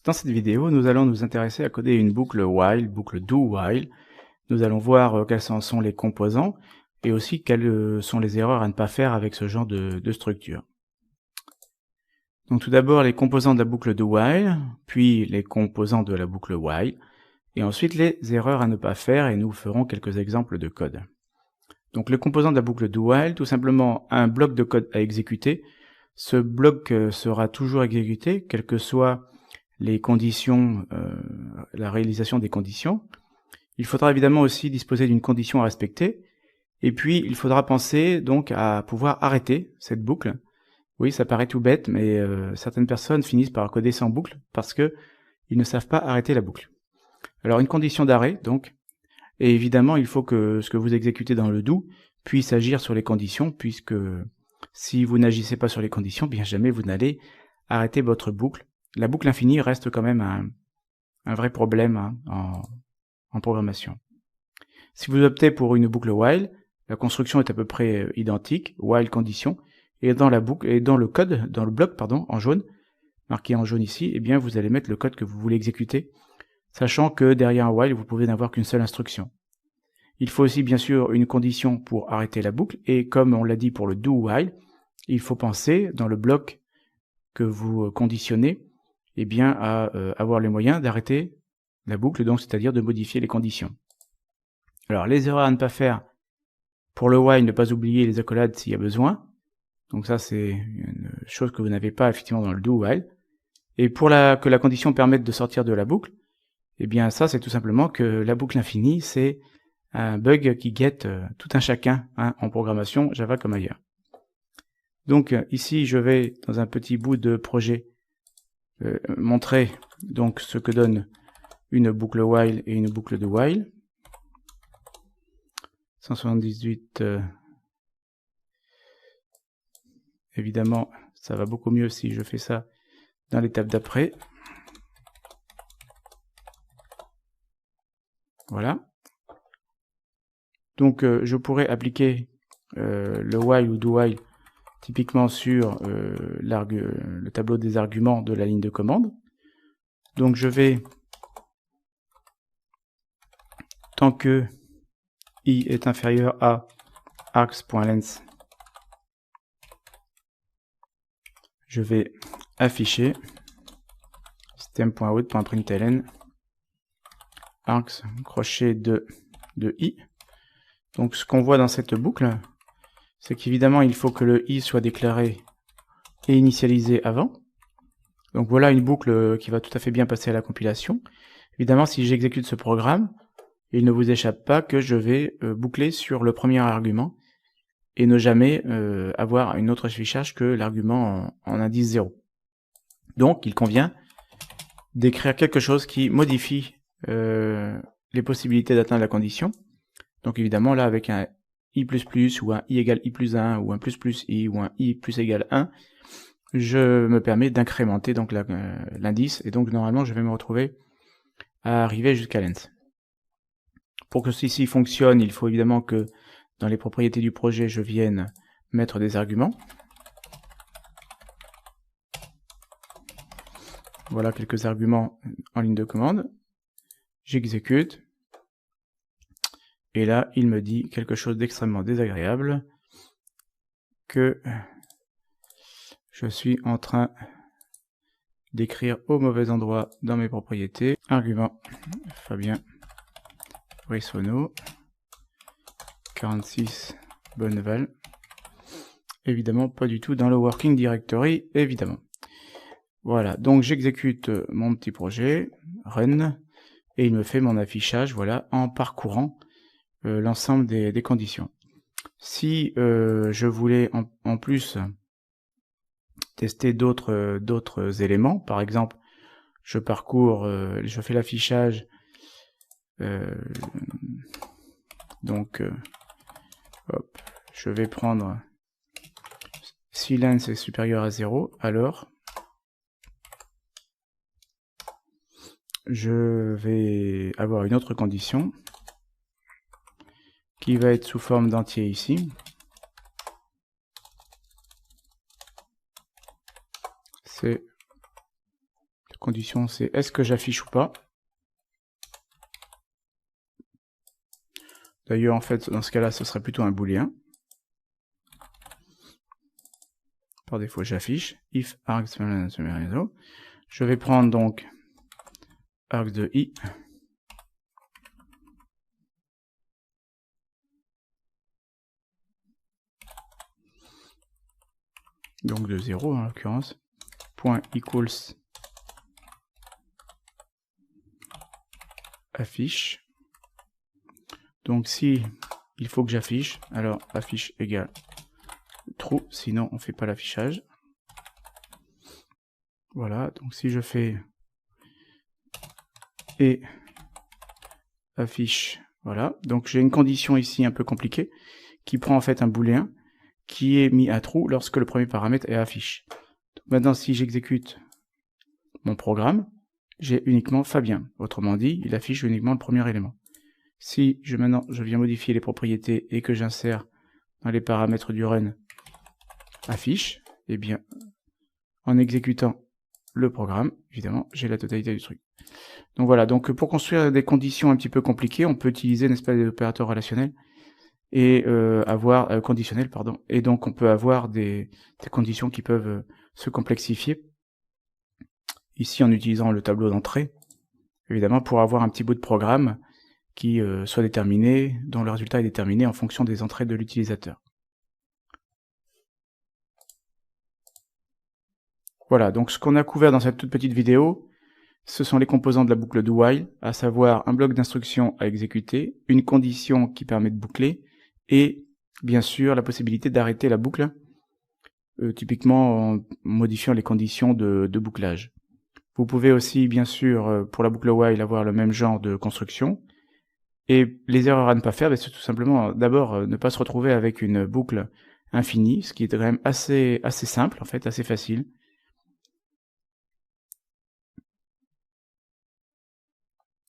Dans cette vidéo, nous allons nous intéresser à coder une boucle while, boucle do-while. Nous allons voir quels en sont les composants et aussi quelles sont les erreurs à ne pas faire avec ce genre de structure. Donc tout d'abord les composants de la boucle do-while, puis les composants de la boucle while, et ensuite les erreurs à ne pas faire, et nous ferons quelques exemples de code. Donc le composant de la boucle do-while, tout simplement un bloc de code à exécuter. Ce bloc sera toujours exécuté, quelles que soient les conditions, la réalisation des conditions. Il faudra évidemment aussi disposer d'une condition à respecter, et puis il faudra penser donc à pouvoir arrêter cette boucle. Oui, ça paraît tout bête, mais certaines personnes finissent par coder sans boucle parce que ils ne savent pas arrêter la boucle. Alors une condition d'arrêt, donc, et évidemment il faut que ce que vous exécutez dans le do puisse agir sur les conditions, puisque si vous n'agissez pas sur les conditions, bien jamais vous n'allez arrêter votre boucle. La boucle infinie reste quand même un vrai problème en programmation. Si vous optez pour une boucle while, la construction est à peu près identique, while condition, et dans la boucle et dans le code, dans le bloc pardon, en jaune, marqué en jaune ici, eh bien vous allez mettre le code que vous voulez exécuter, sachant que derrière un while vous pouvez n'avoir qu'une seule instruction. Il faut aussi bien sûr une condition pour arrêter la boucle, et comme on l'a dit pour le do while, il faut penser dans le bloc que vous conditionnez, eh bien à avoir les moyens d'arrêter la boucle, donc c'est-à-dire de modifier les conditions. Alors les erreurs à ne pas faire, pour le while, ne pas oublier les accolades s'il y a besoin. Donc ça c'est une chose que vous n'avez pas effectivement dans le do while. Et pour que la condition permette de sortir de la boucle, eh bien ça c'est tout simplement que la boucle infinie c'est un bug qui guette tout un chacun en programmation Java comme ailleurs. Donc ici je vais dans un petit bout de projet montrer donc ce que donne une boucle while et une boucle de while. 178 évidemment ça va beaucoup mieux si je fais ça dans l'étape d'après. Voilà. Donc je pourrais appliquer le while ou do while typiquement sur le tableau des arguments de la ligne de commande. Donc je vais, tant que i est inférieur à args.length, je vais afficher system.out.println args crochet de i. Donc ce qu'on voit dans cette boucle, c'est qu'évidemment il faut que le i soit déclaré et initialisé avant. Donc voilà une boucle qui va tout à fait bien passer à la compilation. Évidemment si j'exécute ce programme, il ne vous échappe pas que je vais boucler sur le premier argument et ne jamais avoir une autre affichage que l'argument en indice 0. Donc il convient d'écrire quelque chose qui modifie les possibilités d'atteindre la condition. Donc évidemment là avec un i++ ou un i égale i+1 ou un ++i ou un i plus égale 1, je me permets d'incrémenter donc l'indice, et donc normalement je vais me retrouver à arriver jusqu'à length. Pour que ceci fonctionne, il faut évidemment que dans les propriétés du projet je vienne mettre des arguments. Voilà quelques arguments en ligne de commande. J'exécute. Et là, il me dit quelque chose d'extrêmement désagréable, que je suis en train d'écrire au mauvais endroit dans mes propriétés. Argument Fabien Brissonneau, 46 Bonneval. Évidemment, pas du tout dans le working directory, évidemment. Voilà, donc j'exécute mon petit projet, run, et il me fait mon affichage, voilà, en parcourant l'ensemble des conditions. Si je voulais en plus tester d'autres éléments, par exemple, je parcours, je fais l'affichage, donc hop, je vais prendre si length est supérieur à 0, alors je vais avoir une autre condition qui va être sous forme d'entier ici. C'est condition c'est est-ce que j'affiche ou pas. D'ailleurs, en fait, dans ce cas-là, ce serait plutôt un booléen. Par défaut, j'affiche. If args, je vais prendre donc args de i. Donc de 0 en l'occurrence. Point equals affiche. Donc si il faut que j'affiche, alors affiche égale true, sinon on fait pas l'affichage. Voilà, donc si je fais et affiche, voilà, donc j'ai une condition ici un peu compliquée qui prend en fait un booléen qui est mis à true lorsque le premier paramètre est affiche. Donc maintenant si j'exécute mon programme, j'ai uniquement Fabien, autrement dit il affiche uniquement le premier élément. Si maintenant je viens modifier les propriétés et que j'insère dans les paramètres du run affiche, et bien en exécutant le programme, évidemment, j'ai la totalité du truc. Donc voilà, donc pour construire des conditions un petit peu compliquées, on peut utiliser, n'est-ce pas, des opérateurs relationnels et avoir conditionnels, pardon. Et donc on peut avoir des conditions qui peuvent se complexifier. Ici en utilisant le tableau d'entrée, évidemment, pour avoir un petit bout de programme qui soit déterminé, dont le résultat est déterminé en fonction des entrées de l'utilisateur. Voilà, donc ce qu'on a couvert dans cette toute petite vidéo, ce sont les composants de la boucle do while, à savoir un bloc d'instructions à exécuter, une condition qui permet de boucler, et bien sûr la possibilité d'arrêter la boucle, typiquement en modifiant les conditions de bouclage. Vous pouvez aussi, bien sûr, pour la boucle while, avoir le même genre de construction. Et les erreurs à ne pas faire, c'est tout simplement, d'abord, ne pas se retrouver avec une boucle infinie, ce qui est quand même assez simple, en fait, assez facile.